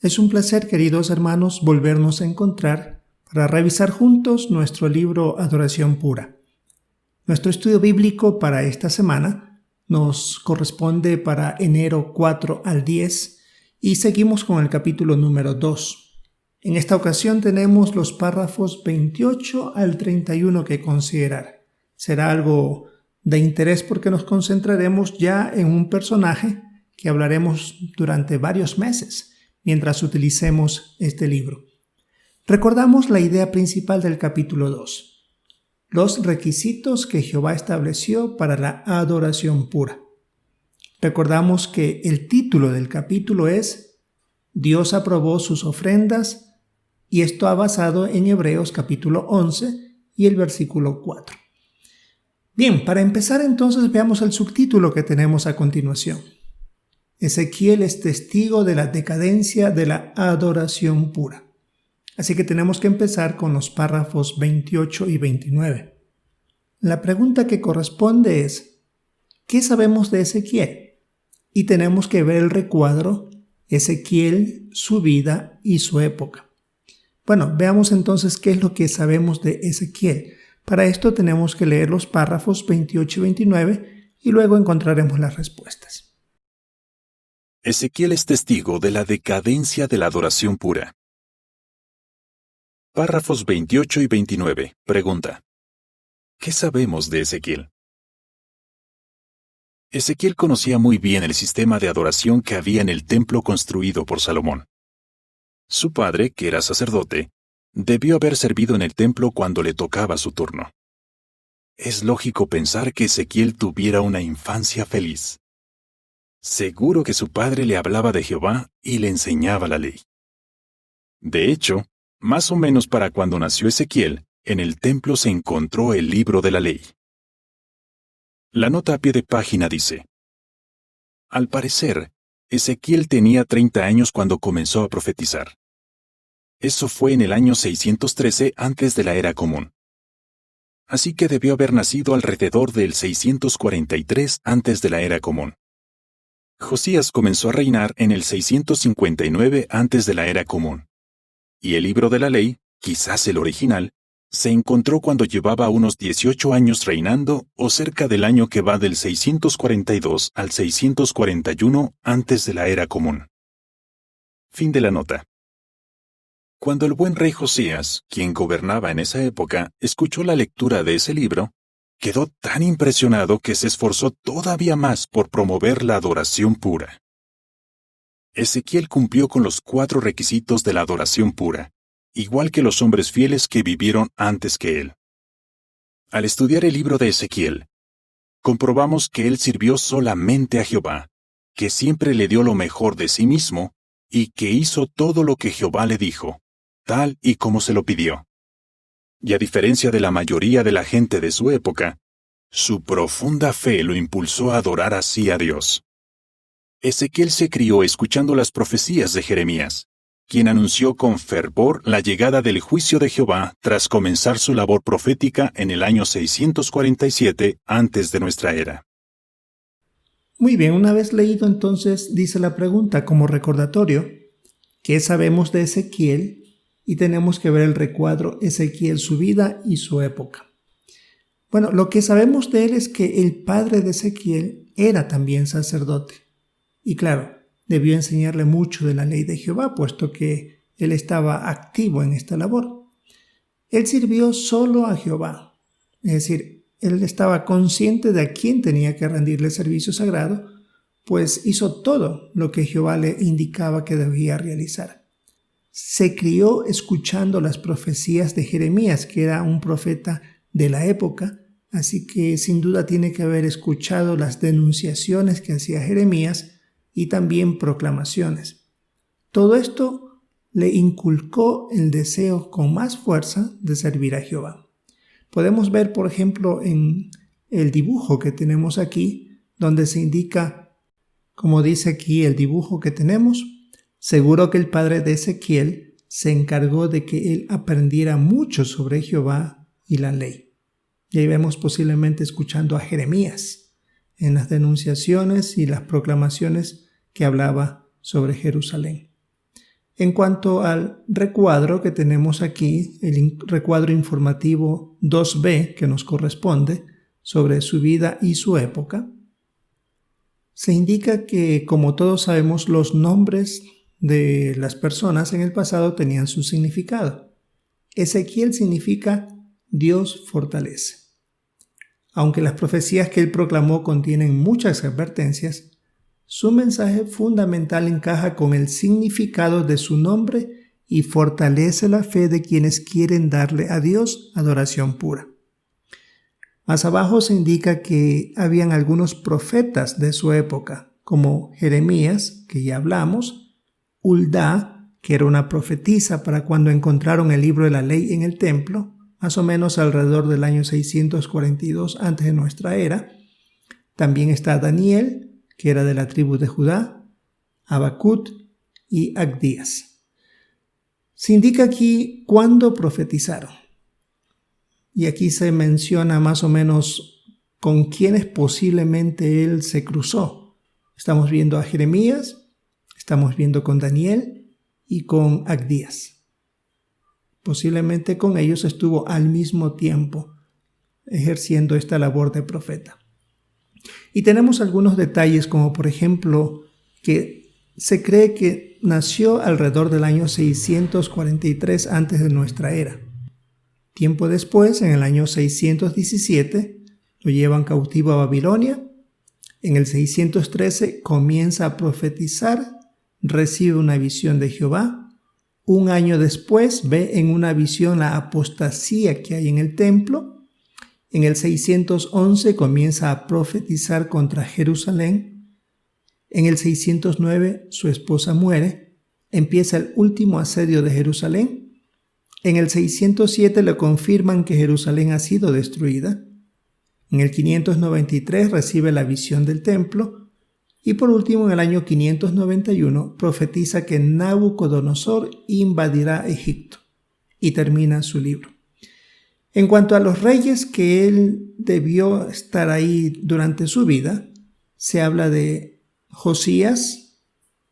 Es un placer, queridos hermanos, volvernos a encontrar para revisar juntos nuestro libro Adoración Pura. Nuestro estudio bíblico para esta semana nos corresponde para enero 4 al 10 y seguimos con el capítulo número 2. En esta ocasión tenemos los párrafos 28 al 31 que considerar. Será algo de interés porque nos concentraremos ya en un personaje que hablaremos durante varios meses mientras utilicemos este libro. Recordamos la idea principal del capítulo 2, los requisitos que Jehová estableció para la adoración pura. Recordamos que el título del capítulo es Dios aprobó sus ofrendas y esto ha basado en Hebreos capítulo 11 y el versículo 4. Bien, para empezar entonces veamos el subtítulo que tenemos a continuación. Ezequiel es testigo de la decadencia de la adoración pura. Así que tenemos que empezar con los párrafos 28 y 29. La pregunta que corresponde es, ¿qué sabemos de Ezequiel? Y tenemos que ver el recuadro Ezequiel, su vida y su época. Bueno, veamos entonces qué es lo que sabemos de Ezequiel. Para esto tenemos que leer los párrafos 28 y 29 y luego encontraremos las respuestas. Ezequiel es testigo de la decadencia de la adoración pura. Párrafos 28 y 29. Pregunta: ¿qué sabemos de Ezequiel? Ezequiel conocía muy bien el sistema de adoración que había en el templo construido por Salomón. Su padre, que era sacerdote, debió haber servido en el templo cuando le tocaba su turno. Es lógico pensar que Ezequiel tuviera una infancia feliz. Seguro que su padre le hablaba de Jehová y le enseñaba la ley. De hecho, más o menos para cuando nació Ezequiel, en el templo se encontró el libro de la ley. La nota a pie de página dice: al parecer, Ezequiel tenía 30 años cuando comenzó a profetizar. Eso fue en el año 613 antes de la era común. Así que debió haber nacido alrededor del 643 antes de la era común. Josías comenzó a reinar en el 659 antes de la era común. Y el libro de la ley, quizás el original, se encontró cuando llevaba unos 18 años reinando o cerca del año que va del 642 al 641 antes de la era común. Fin de la nota. Cuando el buen rey Josías, quien gobernaba en esa época, escuchó la lectura de ese libro, quedó tan impresionado que se esforzó todavía más por promover la adoración pura. Ezequiel cumplió con los 4 requisitos de la adoración pura, igual que los hombres fieles que vivieron antes que él. Al estudiar el libro de Ezequiel, comprobamos que él sirvió solamente a Jehová, que siempre le dio lo mejor de sí mismo y que hizo todo lo que Jehová le dijo, tal y como se lo pidió. Y a diferencia de la mayoría de la gente de su época, su profunda fe lo impulsó a adorar así a Dios. Ezequiel se crió escuchando las profecías de Jeremías, quien anunció con fervor la llegada del juicio de Jehová tras comenzar su labor profética en el año 647 antes de nuestra era. Muy bien, una vez leído entonces dice la pregunta como recordatorio, ¿qué sabemos de Ezequiel? Y tenemos que ver el recuadro Ezequiel, su vida y su época. Bueno, lo que sabemos de él es que el padre de Ezequiel era también sacerdote. Y claro, debió enseñarle mucho de la ley de Jehová, puesto que él estaba activo en esta labor. Él sirvió solo a Jehová, es decir, él estaba consciente de a quién tenía que rendirle servicio sagrado, pues hizo todo lo que Jehová le indicaba que debía realizar. Se crió escuchando las profecías de Jeremías, que era un profeta de la época, así que sin duda tiene que haber escuchado las denunciaciones que hacía Jeremías y también proclamaciones. Todo esto le inculcó el deseo con más fuerza de servir a Jehová. Podemos ver, por ejemplo, en el dibujo que tenemos aquí, donde se indica, como dice aquí el dibujo que tenemos, seguro que el padre de Ezequiel se encargó de que él aprendiera mucho sobre Jehová y la ley. Y ahí vemos posiblemente escuchando a Jeremías en las denunciaciones y las proclamaciones que hablaba sobre Jerusalén. En cuanto al recuadro que tenemos aquí, el recuadro informativo 2b que nos corresponde sobre su vida y su época, se indica que, como todos sabemos, los nombres de las personas en el pasado tenían su significado. Ezequiel significa Dios fortalece. Aunque las profecías que él proclamó contienen muchas advertencias, su mensaje fundamental encaja con el significado de su nombre y fortalece la fe de quienes quieren darle a Dios adoración pura. Más abajo se indica que habían algunos profetas de su época, como Jeremías, que ya hablamos, Hulda, que era una profetisa para cuando encontraron el libro de la ley en el templo, más o menos alrededor del año 642 antes de nuestra era. También está Daniel, que era de la tribu de Judá, Habacuc y Abdías. Se indica aquí cuándo profetizaron. Y aquí se menciona más o menos con quiénes posiblemente él se cruzó. Estamos viendo a Jeremías, estamos viendo con Daniel y con Abdías. Posiblemente con ellos estuvo al mismo tiempo ejerciendo esta labor de profeta. Y tenemos algunos detalles, como por ejemplo que se cree que nació alrededor del año 643 antes de nuestra era. Tiempo después, en el año 617, lo llevan cautivo a Babilonia. En el 613 comienza a profetizar, recibe una visión de Jehová. Un año después ve en una visión la apostasía que hay en el templo. En el 611 comienza a profetizar contra Jerusalén. En el 609 su esposa muere. Empieza el último asedio de Jerusalén. En el 607 le confirman que Jerusalén ha sido destruida. En el 593 recibe la visión del templo. Y por último, en el año 591 profetiza que Nabucodonosor invadirá Egipto. Y termina su libro. En cuanto a los reyes que él debió estar ahí durante su vida, se habla de Josías,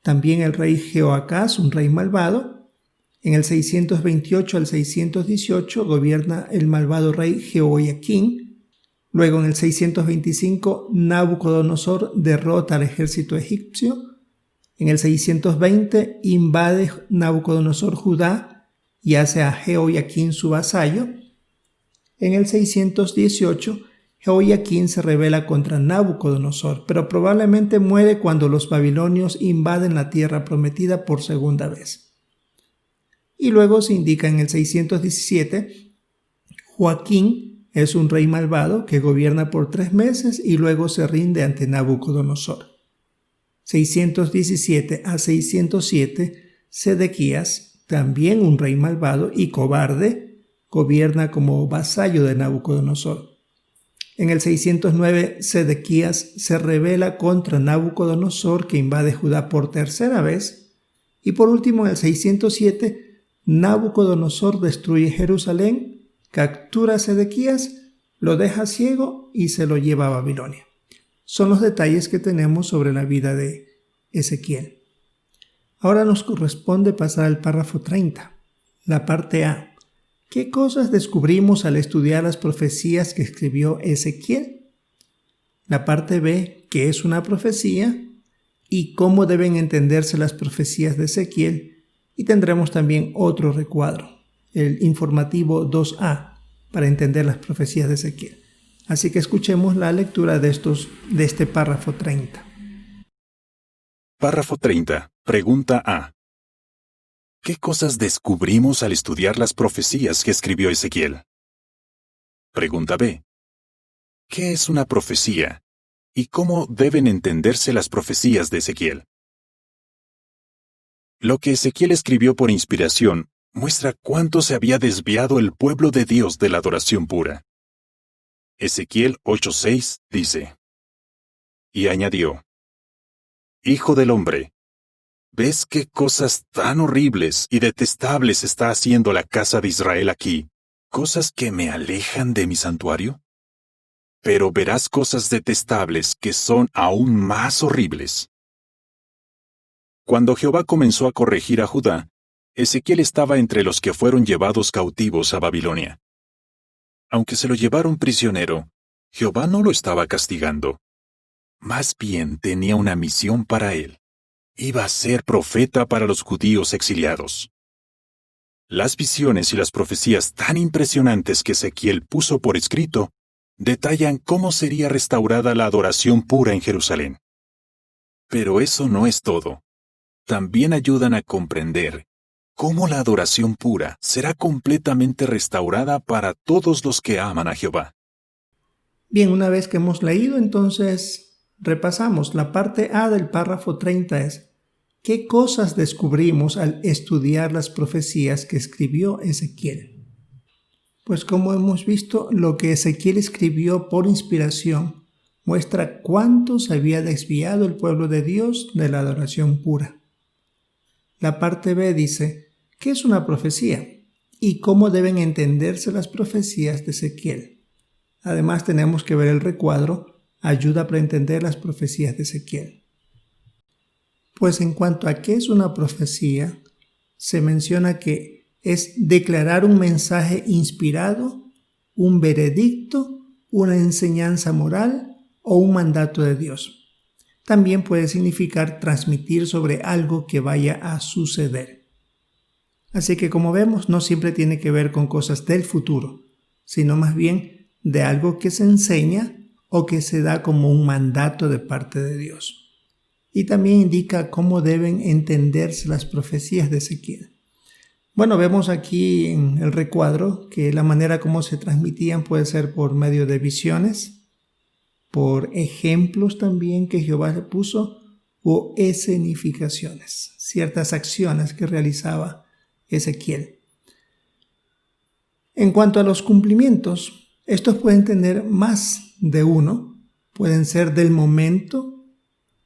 también el rey Jehoacás, un rey malvado. En el 628 al 618 gobierna el malvado rey Jehoiaquín. Luego en el 625 Nabucodonosor derrota al ejército egipcio. En el 620 invade Nabucodonosor Judá y hace a Jehoiaquín su vasallo. En el 618, Jehoiaquín se rebela contra Nabucodonosor, pero probablemente muere cuando los babilonios invaden la tierra prometida por segunda vez. Y luego se indica en el 617, Joaquín es un rey malvado que gobierna por 3 meses y luego se rinde ante Nabucodonosor. 617 a 607, Sedequías, también un rey malvado y cobarde, gobierna como vasallo de Nabucodonosor. En el 609, Sedequías se rebela contra Nabucodonosor, que invade Judá por tercera vez. Y por último, en el 607, Nabucodonosor destruye Jerusalén, captura a Sedequías, lo deja ciego y se lo lleva a Babilonia. Son los detalles que tenemos sobre la vida de Ezequiel. Ahora nos corresponde pasar al párrafo 30, la parte A. ¿Qué cosas descubrimos al estudiar las profecías que escribió Ezequiel? La parte B, ¿qué es una profecía? Y cómo deben entenderse las profecías de Ezequiel. Y tendremos también otro recuadro, el informativo 2A, para entender las profecías de Ezequiel. Así que escuchemos la lectura de este párrafo 30. Párrafo 30. Pregunta A. ¿Qué cosas descubrimos al estudiar las profecías que escribió Ezequiel? Pregunta B. ¿Qué es una profecía? ¿Y cómo deben entenderse las profecías de Ezequiel? Lo que Ezequiel escribió por inspiración muestra cuánto se había desviado el pueblo de Dios de la adoración pura. Ezequiel 8:6 dice: Y añadió: Hijo del hombre, ¿ves qué cosas tan horribles y detestables está haciendo la casa de Israel aquí? ¿Cosas que me alejan de mi santuario? Pero verás cosas detestables que son aún más horribles. Cuando Jehová comenzó a corregir a Judá, Ezequiel estaba entre los que fueron llevados cautivos a Babilonia. Aunque se lo llevaron prisionero, Jehová no lo estaba castigando. Más bien tenía una misión para él. Iba a ser profeta para los judíos exiliados. Las visiones y las profecías tan impresionantes que Ezequiel puso por escrito detallan cómo sería restaurada la adoración pura en Jerusalén. Pero eso no es todo. También ayudan a comprender cómo la adoración pura será completamente restaurada para todos los que aman a Jehová. Bien, una vez que hemos leído, entonces repasamos. La parte A del párrafo 30 es: ¿qué cosas descubrimos al estudiar las profecías que escribió Ezequiel? Pues como hemos visto, lo que Ezequiel escribió por inspiración muestra cuánto se había desviado el pueblo de Dios de la adoración pura. La parte B dice: ¿qué es una profecía? Y cómo deben entenderse las profecías de Ezequiel. Además, tenemos que ver el recuadro, ayuda para entender las profecías de Ezequiel. Pues en cuanto a qué es una profecía, se menciona que es declarar un mensaje inspirado, un veredicto, una enseñanza moral o un mandato de Dios. También puede significar transmitir sobre algo que vaya a suceder. Así que como vemos, no siempre tiene que ver con cosas del futuro, sino más bien de algo que se enseña o que se da como un mandato de parte de Dios. Y también indica cómo deben entenderse las profecías de Ezequiel. Bueno, vemos aquí en el recuadro que la manera como se transmitían puede ser por medio de visiones, por ejemplos también que Jehová le puso, o escenificaciones, ciertas acciones que realizaba Ezequiel. En cuanto a los cumplimientos, estos pueden tener más de uno, pueden ser del momento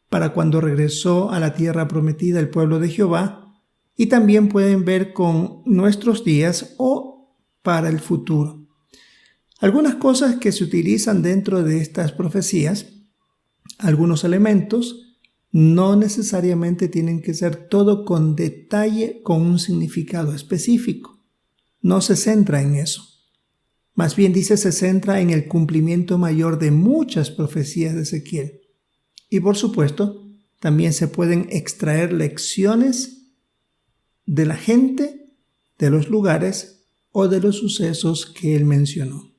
para cuando regresó a la tierra prometida el pueblo de Jehová, y también pueden ver con nuestros días o para el futuro. Algunas cosas que se utilizan dentro de estas profecías, algunos elementos, no necesariamente tienen que ser todo con detalle, con un significado específico. No se centra en eso. Más bien se centra en el cumplimiento mayor de muchas profecías de Ezequiel. Y por supuesto, también se pueden extraer lecciones de la gente, de los lugares o de los sucesos que él mencionó.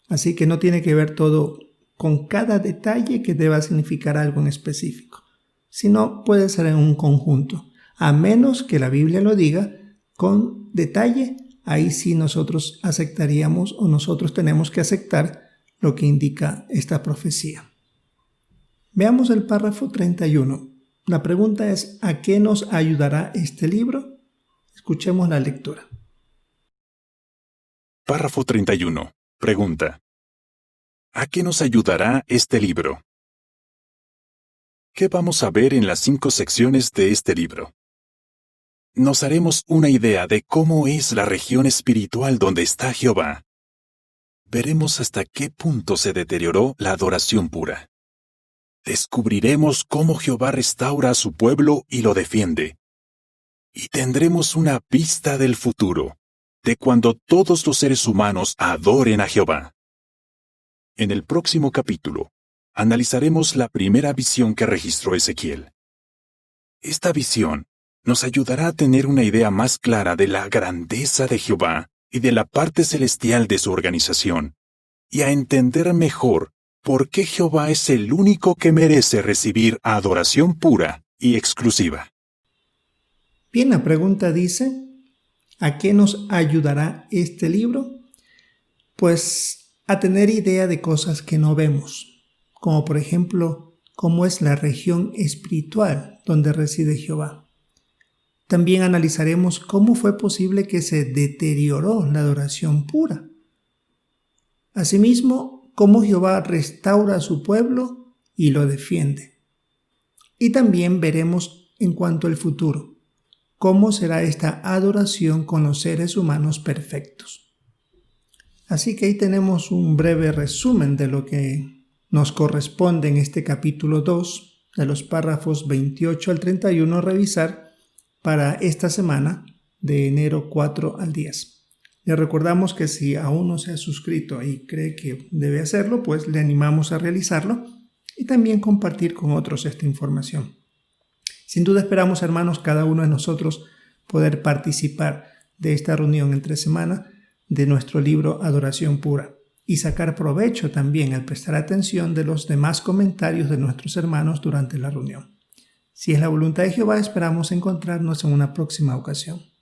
Así que no tiene que ver todo con cada detalle que deba significar algo en específico, sino puede ser en un conjunto. A menos que la Biblia lo diga con detalle, ahí sí nosotros aceptaríamos o nosotros tenemos que aceptar lo que indica esta profecía. Veamos el párrafo 31. La pregunta es: ¿a qué nos ayudará este libro? Escuchemos la lectura. Párrafo 31. Pregunta: ¿a qué nos ayudará este libro? ¿Qué vamos a ver en las 5 secciones de este libro? Nos haremos una idea de cómo es la región espiritual donde está Jehová. Veremos hasta qué punto se deterioró la adoración pura. Descubriremos cómo Jehová restaura a su pueblo y lo defiende. Y tendremos una vista del futuro, de cuando todos los seres humanos adoren a Jehová. En el próximo capítulo, analizaremos la primera visión que registró Ezequiel. Esta visión nos ayudará a tener una idea más clara de la grandeza de Jehová y de la parte celestial de su organización, y a entender mejor por qué Jehová es el único que merece recibir adoración pura y exclusiva. Bien, la pregunta dice: ¿a qué nos ayudará este libro? Pues a tener idea de cosas que no vemos, como por ejemplo, cómo es la región espiritual donde reside Jehová. También analizaremos cómo fue posible que se deterioró la adoración pura. Asimismo, cómo Jehová restaura a su pueblo y lo defiende. Y también veremos en cuanto al futuro, cómo será esta adoración con los seres humanos perfectos. Así que ahí tenemos un breve resumen de lo que nos corresponde en este capítulo 2 de los párrafos 28 al 31 a revisar para esta semana de enero 4 al 10. Le recordamos que si aún no se ha suscrito y cree que debe hacerlo, pues le animamos a realizarlo y también compartir con otros esta información. Sin duda esperamos, hermanos, cada uno de nosotros poder participar de esta reunión entre semana de nuestro libro Adoración Pura y sacar provecho también al prestar atención de los demás comentarios de nuestros hermanos durante la reunión. Si es la voluntad de Jehová, esperamos encontrarnos en una próxima ocasión.